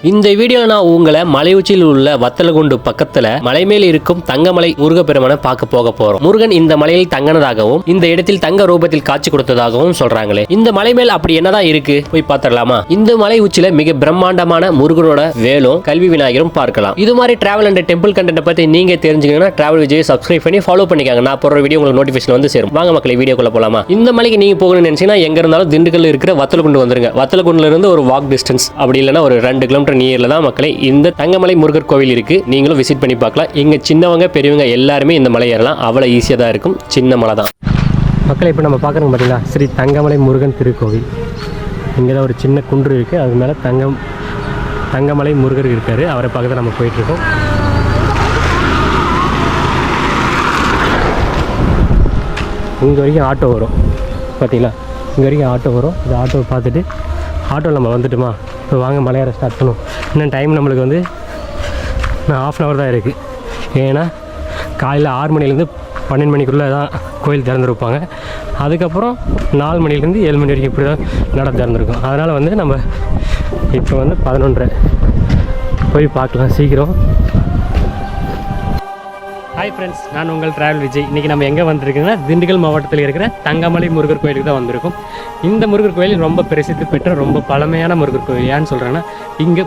இந்த வீடியோல நான் உங்களை மலை உச்சியில் உள்ள வத்தலகுண்டு பக்கத்துல மலை மேல் இருக்கும் தங்கமலை முருகப்பெருமானை பார்க்க போக போறோம். முருகன் இந்த மலையில் தங்கினதாகவும் இந்த இடத்தில் தங்க ரூபத்தில் காட்சி கொடுத்ததாகவும் சொல்றாங்களே. இந்த மலை மேல் அப்படி என்னதான் இருக்கு, போய் பார்த்துடலாமா? இந்த மலை உச்சியில மிக பிரம்மாண்டமான முருகனோட வேலும் கல்வி விநாயகரும் பார்க்கலாம். இது மாதிரி டிராவல் அண்ட் டெம்பிள் கண்டென்ட் பத்தி நீங்க தெரிஞ்சுக்கணும்னா டிராவல் விஜய் சப்ஸ்கிரைப் பண்ணி ஃபாலோ பண்ணிக்காங்க. நான் போற வீடியோ உங்களுக்கு நோட்டிபிகேஷன் வந்து சேரும். வாங்க மக்களே, வீடியோக்குள்ள போலாமா? இந்த மலைக்கு நீங்க போகணும்னு நினைச்சீங்கன்னா எங்க இருந்தாலும் திண்டுக்கல்ல இருக்கிற வத்தலகுண்டு வந்துருங்க. வத்தலகுண்டுல இருந்து ஒரு வாக் டிஸ்டன்ஸ், அப்படி இல்லைன்னா ஒரு 2 கிலோமீட்டர் நியர்ல தான் மக்களே இந்த தங்கமலை முருகர் கோவில் இருக்கு. நீங்களும் விசிட் பண்ணி பார்க்கலாம். இங்க சின்னவங்க பெரியவங்க எல்லாருமே இந்த மலை ஏறலாம். அவ்வளவு ஈஸியா தான் இருக்கும். சின்ன மலை தான் மக்களே. இப்போ நம்ம பார்க்குறோம் பார்த்தீங்களா, ஸ்ரீ தங்கமலை முருகன் திருக்கோவில். இங்கே தான் ஒரு சின்ன குன்று இருக்குது. அது மேலே தங்கமலை முருகர் இருக்கார். அவரை பார்க்க தான் நம்ம போயிட்டுருக்கோம். இங்கே வரைக்கும் ஆட்டோ வரும் பார்த்தீங்களா, இங்கே வரைக்கும் ஆட்டோ வரும். இந்த ஆட்டோவை பார்த்துட்டு ஆட்டோவில் நம்ம வந்துட்டுமா, இப்போ வாங்க மலையேற ஸ்டார்ட் பண்ணுவோம். இன்னும் டைம் நம்மளுக்கு வந்து 1/2 hour தான் இருக்குது. ஏன்னா காலையில் 6 மணிலேருந்து 12 மணிக்குள்ளே தான் கோயில் திறந்துருப்பாங்க. அதுக்கப்புறம் 4 மணிலேருந்து 7 மணி வரைக்கும் இப்படி தான் நட திறந்துருக்கும். அதனால் வந்து நம்ம இப்போ வந்து 11:30 போய் பார்க்கலாம் சீக்கிரம். ஹாய் ஃப்ரெண்ட்ஸ், நான் உங்கள் டிராவல் விஜய். இன்றைக்கி நம்ம எங்கே வந்திருக்குன்னா திண்டுக்கல் மாவட்டத்தில் இருக்கிற தங்கமலை முருகர் கோயிலுக்கு தான் வந்திருக்கும். இந்த முருகர் கோயில் ரொம்ப பிரசித்தி பெற்ற ரொம்ப பழமையான முருகர் கோயில். ஏன்னு சொல்கிறேன்னா, இங்கே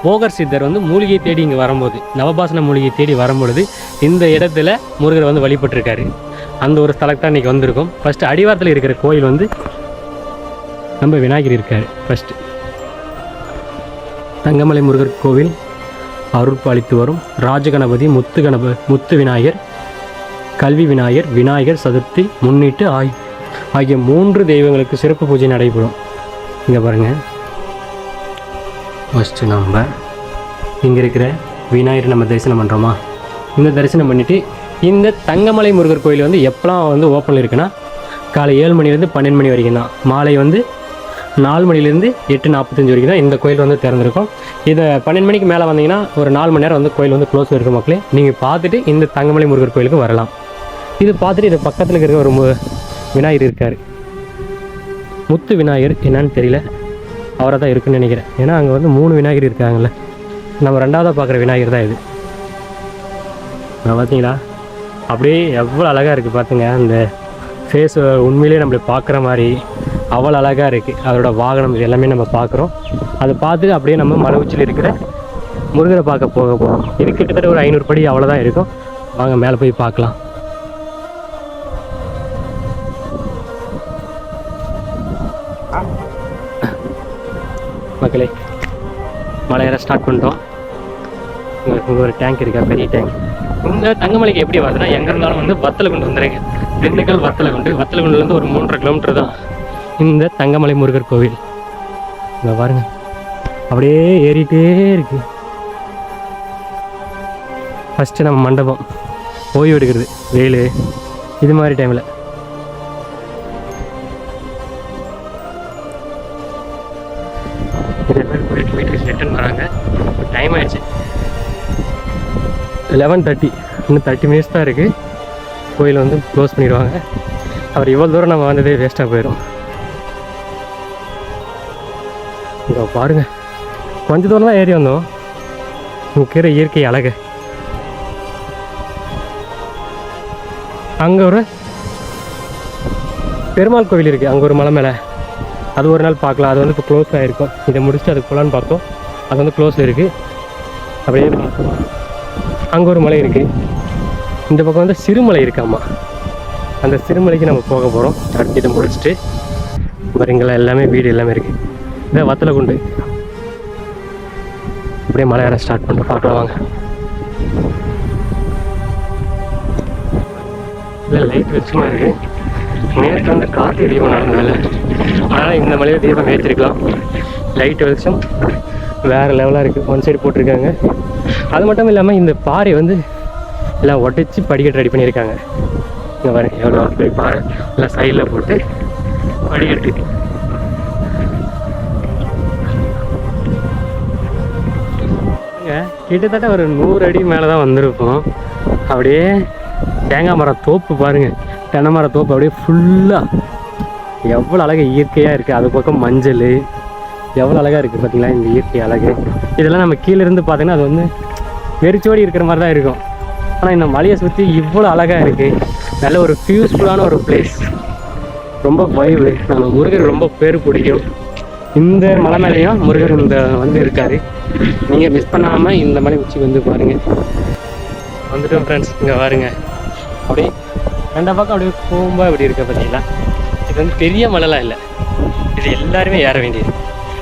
போகர் சித்தர் வந்து மூலிகை தேடி இங்கே வரும்போது, நவபாசன மூலிகை தேடி வரும்பொழுது இந்த இடத்துல முருகர் வந்து வழிபட்டிருக்காரு. அந்த ஒரு ஸ்தலத்துக்கு தான் இன்றைக்கி வந்திருக்கும். ஃபஸ்ட்டு அடிவாரத்தில் இருக்கிற கோயில் வந்து நம்ம விநாயகர் இருக்கார். ஃபஸ்ட்டு தங்கமலை முருகர் கோவில் அருள்பாலித்து வரும் ராஜகணபதி, முத்து விநாயகர், கல்வி விநாயகர், விநாயகர் சதுர்த்தி முன்னிட்டு ஆகிய 3 தெய்வங்களுக்கு சிறப்பு பூஜை நடைபெறும். இங்கே பாருங்கள், ஃபஸ்ட்டு நம்ம இங்கே இருக்கிற விநாயகர் நம்ம தரிசனம் பண்ணுறோமா. இந்த தரிசனம் பண்ணிவிட்டு இந்த தங்கமலை முருகர் கோயில் வந்து எப்போலாம் வந்து ஓப்பனில் இருக்குன்னா, காலை 7 மணிலேருந்து 12 மணி வரைக்கும் தான். மாலை வந்து 4 மணிலேருந்து 8:45 வரைக்கும் தான் இந்த கோயில் வந்து திறந்திருக்கும். இதை 12 மணிக்கு மேலே வந்தீங்கன்னா ஒரு 4 மணி நேரம் வந்து கோயில் வந்து க்ளோஸ் இருக்கும் மக்களே. நீங்கள் பார்த்துட்டு இந்த தங்கமலை முருகர் கோயிலுக்கு வரலாம். இது பார்த்துட்டு இது பக்கத்தில் இருக்கிற ஒரு விநாயகர் இருக்கார். முத்து விநாயகர் என்னன்னு தெரியல, அவரை தான் இருக்குன்னு நினைக்கிறேன். ஏன்னா அங்கே வந்து 3 விநாயகர் இருக்காங்கல்ல. நம்ம 2ஆவதாக பார்க்குற விநாயகர் தான் இது. பார்த்தீங்களா, அப்படியே எவ்வளோ அழகாக இருக்குது பார்த்துங்க. அந்த ஃபேஸ் உண்மையிலே நம்மளை பார்க்குற மாதிரி அவ்வளோ அழகாக இருக்குது. அதோட வாகனம் இது எல்லாமே நம்ம பார்க்குறோம். அதை பார்த்து அப்படியே நம்ம மலை உச்சியில் இருக்கிற முருகரை பார்க்க போக போகிறோம். இது கிட்டத்தட்ட ஒரு 500 படி அவ்வளோதான் இருக்கும். வாங்க மேலே போய் பார்க்கலாம். மக்களே, மலையேற ஸ்டார்ட் பண்ணிட்டோம். இங்கே ஒரு டேங்க் இருக்கா, பெரிய டேங்க். இந்த தங்கமலைக்கு எப்படி வருதுன்னா, எங்கே இருந்தாலும் வந்து வத்தலகுண்டு வந்துடுங்க. திண்டுக்கல் வத்தலகுண்டுலேருந்து ஒரு 3.5 கிலோமீட்டர் தான் இந்த தங்கமலை முருகர் கோவில். இங்கே பாருங்க, அப்படியே ஏறிட்டே இருக்கு. ஃபஸ்ட்டு நம்ம மண்டபம் ஓய்வு எடுக்கிறது, வெயில் இது மாதிரி டைமில். நிறைய பேர் போயிட்டு வீட்டுக்கு ரிட்டர்ன் வராங்க. டைம் ஆயிடுச்சு 11:30. இன்னும் 30 மினிட்ஸ் தான் இருக்குது. கோயில் வந்து க்ளோஸ் பண்ணிடுவாங்க. அவர் இவ்வளோ தூரம் நம்ம வந்ததே வேஸ்ட்டாக போயிடும். இங்கே பாருங்க, கொஞ்சம் தூரம் தான் ஏறி வந்தோம். இருக்கிற இயற்கை அழகு. அங்கே ஒரு பெருமாள் கோவில் இருக்குது. அங்கே ஒரு மலை மேலே, அது ஒரு நாள் பார்க்கலாம். அது வந்து இப்போ க்ளோஸ் ஆகிருக்கும். இதை முடிச்சுட்டு அதுக்கு போகலான்னு பார்த்தோம். அது வந்து க்ளோஸில் இருக்குது. அப்படியே அங்கே ஒரு மலை இருக்குது. இந்த பக்கம் வந்து சிறுமலை இருக்காம்மா. அந்த சிறுமலைக்கு நம்ம போக போகிறோம். அடுத்து இதை முடிச்சுட்டு வரீங்களா, எல்லாமே வீடு எல்லாமே இருக்குது. இந்த வத்தலகுண்டு அப்படியே மலை ஏற ஸ்டார்ட் பண்ண பார்க்கலாம் வாங்க. இல்லை லைட் வெளிச்சமா இருக்கு. நேற்று வந்து கார்த்திகை தீபம் நடந்ததில்ல, ஆனால் இந்த மலையில் தீபம் ஏற்றிருக்கலாம். லைட் வெளிச்சம் வேறு லெவலாக இருக்குது. ஒன் சைடு போட்டிருக்காங்க. அது மட்டும் இல்லாமல் இந்த பாறை வந்து எல்லாம் உடைச்சி படிக்கட்டு ரெடி பண்ணியிருக்காங்க. இங்கே பாருங்க, எவ்வளோ பாறை எல்லாம் சைடில் போட்டு படிக்கட்டு. கிட்டத்தட்ட ஒரு 100 அடி மேலே தான் வந்திருப்போம். அப்படியே தேங்காய் மரம் தோப்பு பாருங்கள், தென்னை மர தோப்பு அப்படியே ஃபுல்லாக எவ்வளோ அழகாக இயற்கையாக இருக்குது. அது பக்கம் மஞ்சள் எவ்வளோ அழகாக இருக்குது பார்த்தீங்களா இந்த இயற்கை அழகு. இதெல்லாம் நம்ம கீழே இருந்து பார்த்தீங்கன்னா அது வந்து வெறிச்சோடி இருக்கிற மாதிரி தான் இருக்கும். ஆனால் இந்த மலையை சுற்றி இவ்வளோ அழகாக இருக்குது. நல்ல ஒரு பீஸ்ஃபுல்லான ஒரு பிளேஸ், ரொம்ப வைவு. நம்ம முருகர் ரொம்ப பேர் பிடிக்கும். இந்த மலை மேலேயும் முருகர் இந்த வந்து இருக்கார். நீங்கள் மிஸ் பண்ணாமல் இந்த மலை உச்சி வந்து பாருங்கள். வந்துட்டோம் ஃப்ரெண்ட்ஸ். இங்கே பாருங்க, அப்படியே ரெண்டா பக்கம் அப்படியே போகும்போது அப்படி இருக்க பார்த்தீங்களா. இது வந்து பெரிய மலைலாம் இல்லை, இது எல்லாருமே ஏற வேண்டியது.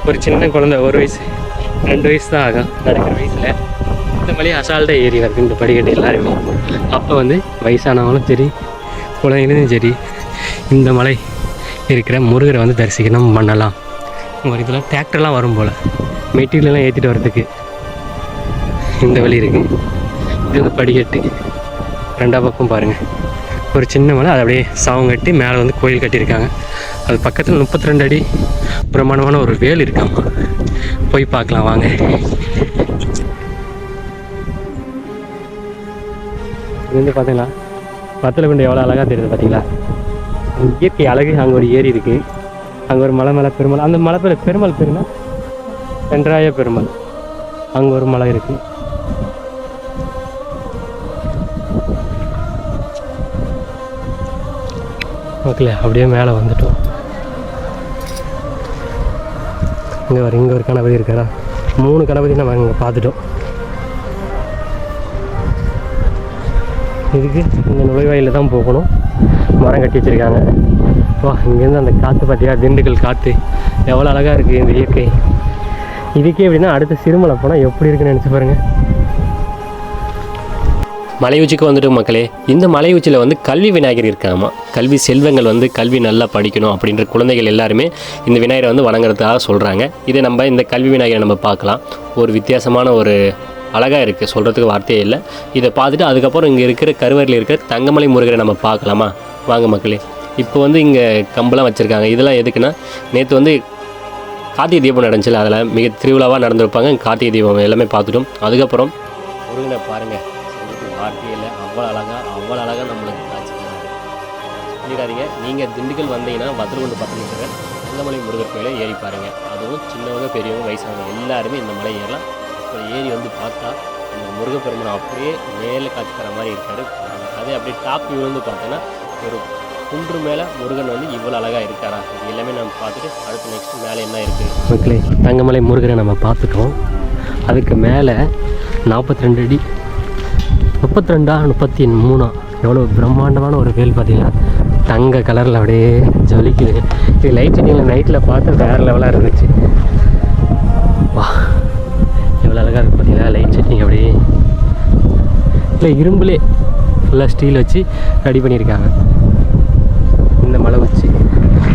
ஒரு சின்ன குழந்தை 1 வயசு 2 வயசு தான் ஆகும் நடக்கிற வயசில் இந்த மலையை அசால்ட்டாக ஏறி வருது இந்த படிக்கட்டு எல்லாருமே. அப்போ வந்து வயசானவங்களும் சரி குழந்தைங்களும் சரி இந்த மலை இருக்கிற முருகரை வந்து தரிசிக்கணும் பண்ணலாம். ஒரு இதெல்லாம் டிராக்டர்லாம் வரும் போல் மெட்டீரியல்லாம் ஏற்றிட்டு வர்றதுக்கு இந்த வழி இருக்குது. இது வந்து படிக்கட்டு. ரெண்டா பக்கம் பாருங்கள், ஒரு சின்ன மலை, அது அப்படியே சாவம் கட்டி மேலே வந்து கோயில் கட்டியிருக்காங்க. அது பக்கத்தில் 32 அடி பிரமாண்டமான ஒரு வேல் இருக்காமா. போய் பார்க்கலாம் வாங்க. இது வந்து பார்த்தீங்களா வத்தலகுண்டு எவ்வளோ அழகாக தெரியுது பார்த்தீங்களா. இயற்கை அழகு. அங்கே ஒரு ஏரி இருக்குது, அங்கே ஒரு மலை மேலே பெருமாள், அந்த மலை பேர் பெருமாள் பேருனா வென்றாய பெருமாள். அங்கே ஒரு மலை இருக்குது. ஓகே, அப்படியே மேலே வந்துட்டோம். இங்கே ஒரு கணபதி இருக்காரா, 3 கணபதி நம்ம அங்கே பார்த்துட்டோம். இதுக்கு இந்த நுழைவாயிலில் தான் போகணும். மரம் கட்டி வச்சுருக்காங்க. வா, இங்கேருந்து அந்த காற்று பார்த்தியா, திண்டுக்கல் காற்று எவ்வளோ அழகாக இருக்குது இந்த இயற்கை. இதுக்கே எப்படின்னா அடுத்த சிறுமலை போனால் எப்படி இருக்குன்னு நினச்சி பாருங்கள். மலை உச்சிக்கு வந்துட்டு மக்களே, இந்த மலை உச்சியில் வந்து கல்வி விநாயகர் இருக்காமா. கல்வி செல்வங்கள் வந்து கல்வி நல்லா படிக்கணும் அப்படின்ற குழந்தைகள் எல்லாருமே இந்த விநாயகரை வந்து வணங்குறதுக்காக சொல்கிறாங்க. இதை நம்ம இந்த கல்வி விநாயகரை நம்ம பார்க்கலாம். ஒரு வித்தியாசமான ஒரு அழகாக இருக்குது, சொல்கிறதுக்கு வார்த்தையே இல்லை. இதை பார்த்துட்டு அதுக்கப்புறம் இங்கே இருக்கிற கருவறையில் இருக்கிற தங்கமலை முருகரை நம்ம பார்க்கலாமா. வாங்க மக்களே. இப்போ வந்து இங்கே கம்பெல்லாம் வச்சுருக்காங்க. இதெல்லாம் எதுக்குன்னா, நேற்று வந்து கார்த்திகை தீபம் நடந்துச்சுல, அதில் மிக திருவிழாவாக நடந்திருப்பாங்க. கார்த்திகை தீபம் எல்லாமே பார்த்துட்டோம். அதுக்கப்புறம் முருகனை பாருங்கள், வார்த்தையில் அவ்வளோ அழகாக நம்மளுக்கு காட்சி பண்ணிடாதீங்க. நீங்கள் திண்டுக்கல் வந்தீங்கன்னா வத்தலகுண்டு பக்கத்தில் இருக்கிற தங்கமலை முருகர் கோயிலை ஏறி பாருங்கள். அதுவும் சின்னவங்க பெரியவங்க வயசானவங்க எல்லாருமே இந்த மலை ஏறலாம். இப்போ ஏறி வந்து பார்த்தா அந்த முருகப்பெருமான் அப்படியே மேலே காட்சி தர மாதிரி இருக்காரு. அதே அப்படியே டாப் வியூ வந்து பார்த்தோன்னா ஒரு குன்று மேலே முருகன் வந்து இவ்வளோ அழகாக இருக்காரா. இது எல்லாமே நம்ம பார்த்துட்டு அடுத்து நெக்ஸ்ட் மேலே என்ன இருக்குது மக்களே. தங்கமலை முருகரை நம்ம பார்த்துட்டோம். அதுக்கு மேலே 42 அடி 32 33 எவ்வளோ பிரம்மாண்டமான ஒரு வேல் பார்த்தீங்கன்னா, தங்க கலரில் அப்படியே ஜொலிக்குது. இது லைட் செட்டிங்கில் நைட்டில் பார்த்து வேறு லெவலாக இருந்துச்சு. வா, எவ்வளோ அழகாக இருக்குது பார்த்தீங்களா லைட் செட்டிங். அப்படியே இல்லை இரும்புலே ஃபுல்லாக ஸ்டீல் வச்சு ரெடி பண்ணியிருக்காங்க. இந்த மலை வச்சு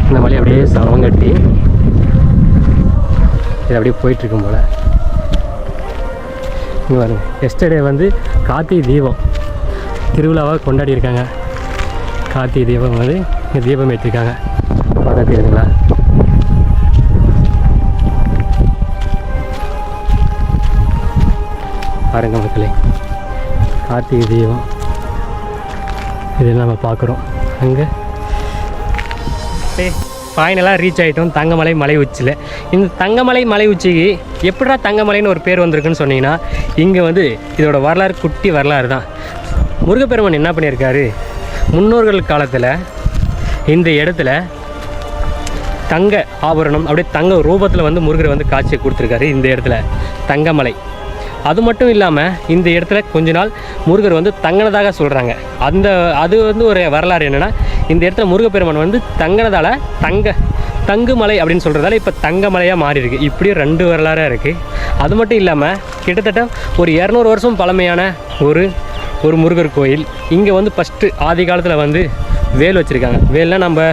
இந்த மலை அப்படியே சவங்கட்டி இது அப்படியே போயிட்டுருக்கும் போல். இங்கே பாருங்க, எஸ்டர்டே வந்து கார்த்திகை தீபம் திருவிழாவாக கொண்டாடி இருக்காங்க. கார்த்திகை தீபம் வந்து இங்கே தீபம் ஏற்றிருக்காங்க. பார்த்தா தெரியுதுங்களா. பாருங்க மக்களே, கார்த்திகை தீபம் இதெல்லாம் நம்ம பார்க்குறோம். அங்கே ஃபைனலாக ரீச் ஆகிட்டோம் தங்கமலை மலை உச்சியில். இந்த தங்கமலை மலை உச்சிக்கு எப்படா தங்கமலைன்னு ஒரு பேர் வந்திருக்குன்னு சொன்னீங்கன்னா, இங்கே வந்து இதோட வரலாறு குட்டி வரலாறு தான். முருகப்பெருமான் என்ன பண்ணியிருக்காரு, முன்னோர்கள் காலத்தில் இந்த இடத்துல தங்க ஆபரணம் அப்படியே தங்க ரூபத்தில் வந்து முருகரை வந்து காட்சியை கொடுத்துருக்காரு இந்த இடத்துல தங்கமலை. அது மட்டும் இல்லாமல் இந்த இடத்துல கொஞ்ச நாள் முருகர் வந்து தங்கினதாக சொல்கிறாங்க. அது வந்து ஒரு வரலாறு என்னென்னா, இந்த இடத்துல முருகப்பெருமான் வந்து தங்கினதால் தங்குமலை அப்படின்னு சொல்கிறதால இப்போ தங்கமலையாக மாறி இருக்குது. இப்படியும் 2 வரலாறாக இருக்குது. அது மட்டும் இல்லாமல் கிட்டத்தட்ட ஒரு 200 வருஷம் பழமையான ஒரு முருகர் கோயில். இங்கே வந்து ஃபஸ்ட்டு ஆதி காலத்தில் வந்து வேல் வச்சுருக்காங்க. வேல்னால் நம்ம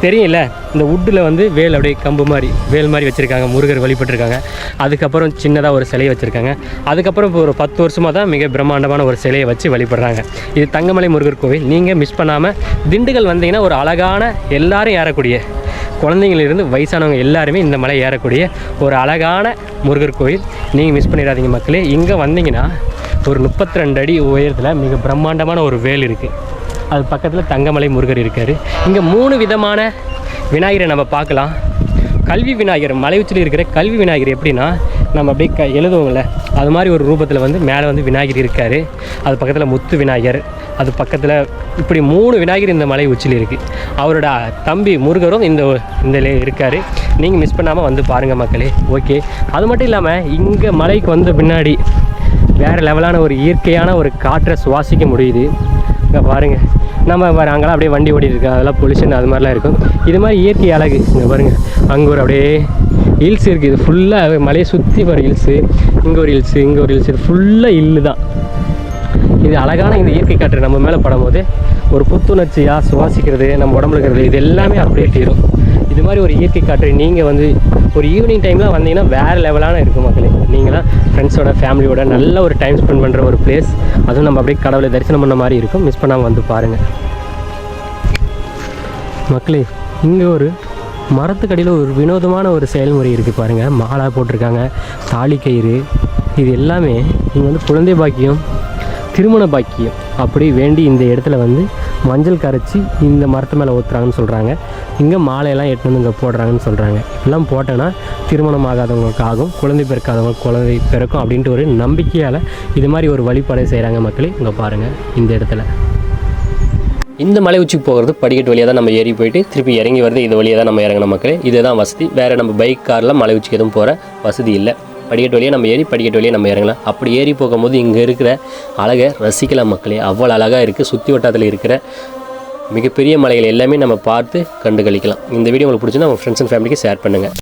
தெரியல, இந்த வுட்டில் வந்து வேல் அப்படியே கம்பு மாதிரி வேல் மாதிரி வச்சுருக்காங்க. முருகர் வழிபட்டுருக்காங்க. அதுக்கப்புறம் சின்னதாக ஒரு சிலையை வச்சுருக்காங்க. அதுக்கப்புறம் இப்போ ஒரு 10 வருஷமாக தான் மிக பிரம்மாண்டமான ஒரு சிலையை வச்சு வழிபடுறாங்க. இது தங்கமலை முருகர் கோவில். நீங்கள் மிஸ் பண்ணாமல் திண்டுக்கல் வந்தீங்கன்னா ஒரு அழகான எல்லாரும் ஏறக்கூடிய குழந்தைங்களிலிருந்து வயசானவங்க எல்லாருமே இந்த மலை ஏறக்கூடிய ஒரு அழகான முருகர் கோயில். நீங்கள் மிஸ் பண்ணிடாதீங்க மக்களே. இங்கே வந்தீங்கன்னா ஒரு 32 அடி உயரத்தில் மிக பிரம்மாண்டமான ஒரு வேல் இருக்குது. அது பக்கத்தில் தங்கமலை முருகர் இருக்கார். இங்கே 3 விதமான விநாயகரை நம்ம பார்க்கலாம். கல்வி விநாயகர், மலை உச்சியில் இருக்கிற கல்வி விநாயகர் எப்படின்னா நம்ம அப்படியே எழுதுவோம்ல அது மாதிரி ஒரு ரூபத்தில் வந்து மேலே வந்து விநாயகர் இருக்கார். அது பக்கத்தில் முத்து விநாயகர், அது பக்கத்தில் இப்படி 3 விநாயகர் இந்த மலை உச்சியில் இருக்குது. அவரோட தம்பி முருகரும் இந்த இருக்கார். நீங்கள் மிஸ் பண்ணாமல் வந்து பாருங்கள் மக்களே. ஓகே, அது மட்டும் இல்லாமல் இங்கே மலைக்கு வந்த பின்னாடி வேறு லெவலான ஒரு இயற்கையான ஒரு காற்றை சுவாசிக்க முடியுது. இங்கே பாருங்கள், நம்ம அங்கெல்லாம் அப்படியே வண்டி ஓடிட்டு இருக்கோம், அதெல்லாம் பொல்யூஷன் அது மாதிரிலாம் இருக்கும். இது மாதிரி இயற்கை அழகு. இங்கே பாருங்கள், அங்கே ஒரு அப்படியே ஹில்ஸ் இருக்குது. இது ஃபுல்லாக மலையை சுற்றி வர ஹில்ஸு, இங்கே ஒரு ஹில்ஸு, இங்கே ஒரு ஹில்ஸு, இது ஃபுல்லாக ஹில்லு தான். இது அழகான இந்த இயற்கை காற்று நம்ம மேலே படும்போது ஒரு புத்துணர்ச்சியாக சுவாசிக்கிறது, நம்ம உடம்புல இருக்கிறது, இது எல்லாமே அப்படியே தீரும். இது மாதிரி ஒரு இயற்கை காற்று நீங்கள் வந்து ஒரு ஈவினிங் டைமில் வந்தீங்கன்னா வேறு லெவலான இருக்கும் மக்களே. நீங்களாம் ஃப்ரெண்ட்ஸோட ஃபேமிலியோட நல்ல ஒரு டைம் ஸ்பெண்ட் பண்ணுற ஒரு பிளேஸ். அதுவும் நம்ம அப்படியே கடவுளை தரிசனம் பண்ண மாதிரி இருக்கும். மிஸ் பண்ணாமல் வந்து பாருங்கள் மக்களே. இங்கே ஒரு மரத்துக்கடியில் ஒரு வினோதமான ஒரு செயல்முறை இருக்குது பாருங்கள். மாலை போட்டிருக்காங்க, தாலி கயிறு, இது எல்லாமே இங்கே வந்து குழந்தை பாக்கியம், திருமண பாக்கியம் அப்படி வேண்டி இந்த இடத்துல வந்து மஞ்சள் கரைச்சி இந்த மரத்து மேலே ஊற்றுறாங்கன்னு சொல்கிறாங்க. இங்கே மாலையெல்லாம் எட்டு வந்து இங்கே போடுறாங்கன்னு சொல்கிறாங்க. இப்படிலாம் போட்டோன்னா திருமணம் ஆகாதவங்களுக்கு ஆகும், குழந்தை பிறக்காதவங்க குழந்தை பிறக்கும் அப்படின்ட்டு ஒரு நம்பிக்கையால் இது மாதிரி ஒரு வழிபாடு செய்கிறாங்க மக்களே. இங்கே பாருங்கள் இந்த இடத்துல. இந்த மலை உச்சிக்கு போகிறது படிக்கட்டு வழியாக தான் நம்ம ஏறி போயிட்டு திருப்பி இறங்கி வருது. இது வழியாக தான் நம்ம இறங்கணும் மக்களே. இதுதான் வசதி. வேறு நம்ம பைக் காரில் மலை உச்சிக்கு எதுவும் போகிற வசதி இல்லை. படிக்கட்டு வழியாக நம்ம ஏறி படிக்கட்டு வழியாக நம்ம இறங்கலாம். அப்படி ஏறி போகும்போது இங்கே இருக்கிற அழகை ரசிக்கலாம் மக்களே. அவ்வளோ அழகாக இருக்குது. சுற்றி வட்டாரத்தில் இருக்கிற மிகப்பெரிய மலைகள் எல்லாமே நம்ம பார்த்து கண்டு கழிக்கலாம். இந்த வீடியோ உங்களுக்கு பிடிச்சிருந்தா உங்கள் ஃப்ரெண்ட்ஸ் அண்ட் ஃபேமிலிக்கு ஷேர் பண்ணுங்கள்.